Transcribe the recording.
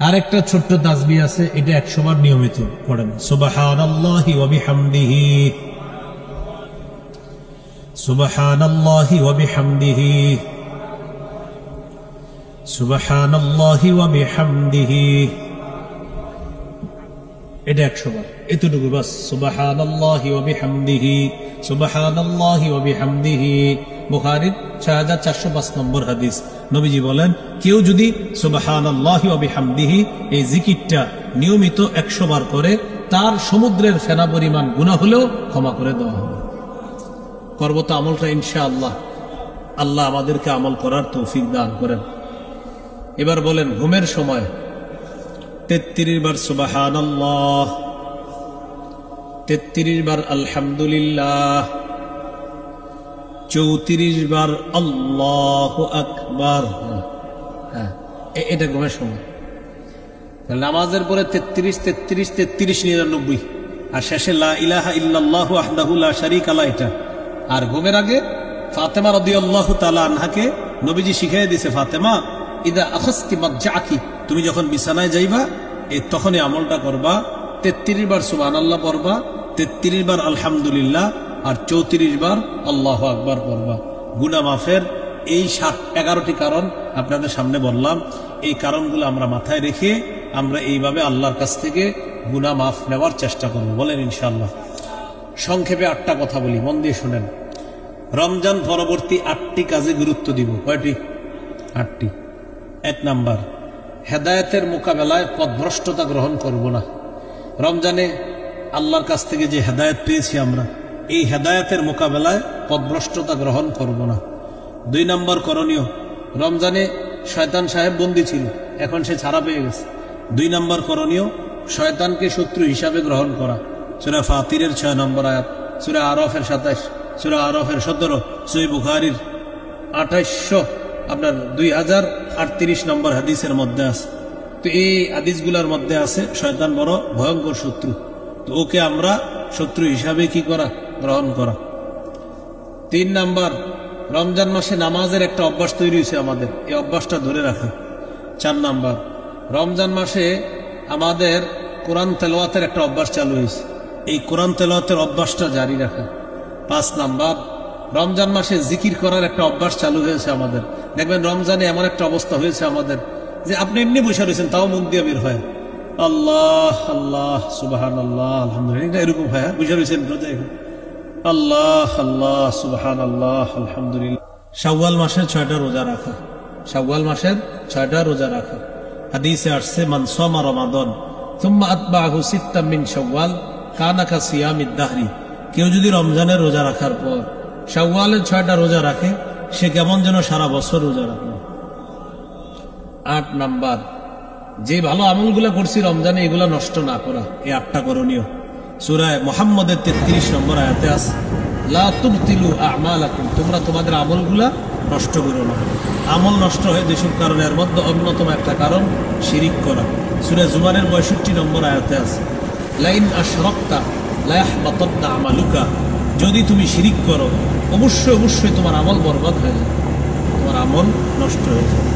আরেকটা ছোট্ট তাসবিহ আছে, এটা 100 বার নিয়মিত পড়েন। সুবহানাল্লাহি ওয়া বিহামদিহি, সুবহানাল্লাহি ওয়া বিহামদিহি, সুবহানাল্লাহি ওয়া বিহামদিহি। এটা 100 বার, এতটুকু বাস। সুবহানাল্লাহি ওয়া বিহামদিহি, সুবহানাল্লাহি ওয়া বিহামদিহি। বুখারীর 6405 নম্বর হাদিস। নবীজি বলেন, কেউ যদি সুবহানাল্লাহি ওয়া বিহামদিহি এই জিকিরটা নিয়মিত 100 বার করে, তার সমুদ্রের ফেনা পরিমাণ গুনাহ হলেও ক্ষমা করে দেওয়া হবে। করব তো আমলটা ইনশাআল্লাহ। আল্লাহ আমাদেরকে আমল করার তৌফিক দান করেন। এবার বলেন, ঘুমের সময় 33 বার সুবহানাল্লাহ, 33 বার আলহামদুলিল্লাহ, 34 বার আল্লাহু আকবার। হ্যাঁ, এটা ঘুমের সময়। নামাজের পরে 33 33 33 99, আর শেষে লা ইলাহা ইল্লাল্লাহু ওয়াহদাহু লা শারীকা লাহু। এটা আর ঘুমের আগে ফাতেমা রাদিয়াল্লাহু তাআলা আনহাকে নবীজি শিখিয়ে দিয়েছে, ফাতেমা ইদা আখাসতি মাদজাকি, তুমি যখন বিছানায় যাইবা তখনই আমলটা করবা। 33 বার সুবহানাল্লাহ পড়বা, 33 বার আলহামদুলিল্লাহ, আর 34 বার আল্লাহু আকবার পড়বা। গুনাহ মাফের এই 11টি কারণ আপনাদের সামনে বললাম। এই কারণগুলো আমরা মাথায় রেখে আমরা এইভাবে আল্লাহর কাছ থেকে গুনাহ মাফ নেওয়ার চেষ্টা করব। বলেন ইনশাআল্লাহ। সংক্ষেপে 8টা কথা বলি, মন দিয়ে শুনেন। রমজান পরবর্তী 8টি কাজে গুরুত্ব দিব। কয়টি? 8টি। 1 নাম্বার, হেদায়েতের মোকাবেলায় পথভ্রষ্টতা গ্রহণ করব না। রমজানে আল্লাহর কাছ থেকে যে হেদায়েত পেয়েছি আমরা, এই হেদায়েতের মোকাবেলায় পথভ্রষ্টতা গ্রহণ করব না। 2 নাম্বার করণীয়, রমজানে শয়তান সাহেব বন্দী ছিল, এখন সে ছাড়া পেয়ে গেছে। 2 নাম্বার করণীয়, শয়তানকে শত্রু হিসাবে গ্রহণ করা। সূরা ফাতিরের 6 নম্বর আয়াত, সূরা আরাফের 27, সূরা আরাফের 17, সহিহ বুখারীর 2038 নম্বর হাদিসের মধ্যে আছে। তো এই হাদিসগুলোর মধ্যে আছে শয়তান বড় ভয়ঙ্কর শত্রু। তো ওকে আমরা শত্রু হিসাবে কি করা? গ্রহণ করা। 3 নাম্বার, রমজান মাসে নামাজের একটা অভ্যাস তৈরি হয়েছে আমাদের, এই অভ্যাসটা ধরে রাখা। 4 নাম্বার, রমজান মাসে আমাদের কোরআন তেলাওয়াতের একটা অভ্যাস চালু হয়েছে, এই কোরআন তেলাওয়াতের অভ্যাসটা জারি রাখা। 5 নাম্বার, রমজান মাসে জিকির করার একটা অভ্যাস চালু হয়েছে আমাদের। দেখবেন রমজানে এমন একটা অবস্থা হয়েছে আমাদের যে আপনি এমনি বসে রয়েছেন, তাও মুখ দিয়ে বের হয় আল্লাহ আল্লাহ সুবহানাল্লাহ আলহামদুলিল্লাহ, এরকম হয়। বসে রয়েছেন আল্লাহ আল্লাহ সুবহানাল্লাহ আলহামদুলিল্লাহ। শাওয়াল মাসের 6টা রোজা রাখা, শাওয়াল মাসের 6টা রোজা রাখা। হাদিসে আসছে, মান সামা রমাদান সুম্মা আতবাহু সিত্তাম মিন শাওয়াল কানা কা সিয়ামিদ দাহরি। কেউ যদি রমজানের রোজা রাখার পর শাওয়ালের 6টা রোজা রাখে, সে কেমন যেন সারা বছর রোজা রাখলো। 8 নাম্বার, যে ভালো আমলগুলো করছি রমজানে এগুলা নষ্ট না করা। এই 8টা করণীয় সূরা মুহাম্মদের 33 নম্বর আয়াতে আছে, লা তুবতিলু আমালাকুম, তোমরা তোমাদের আমলগুলা নষ্ট করো না। আমল নষ্ট হয় যেসব কারণে, এর মধ্যে অন্যতম একটা কারণ শিরিক করা। সূরা জুমারের 65 নম্বর আয়াতে আছে, লাইন আশরাকতা লা ইয়াহবাতান্না আমালুকা, যদি তুমি শিরিক করো অবশ্যই অবশ্যই তোমার আমল বরবাদ হয়ে যাবে, তোমার আমল নষ্ট হয়ে যাবে।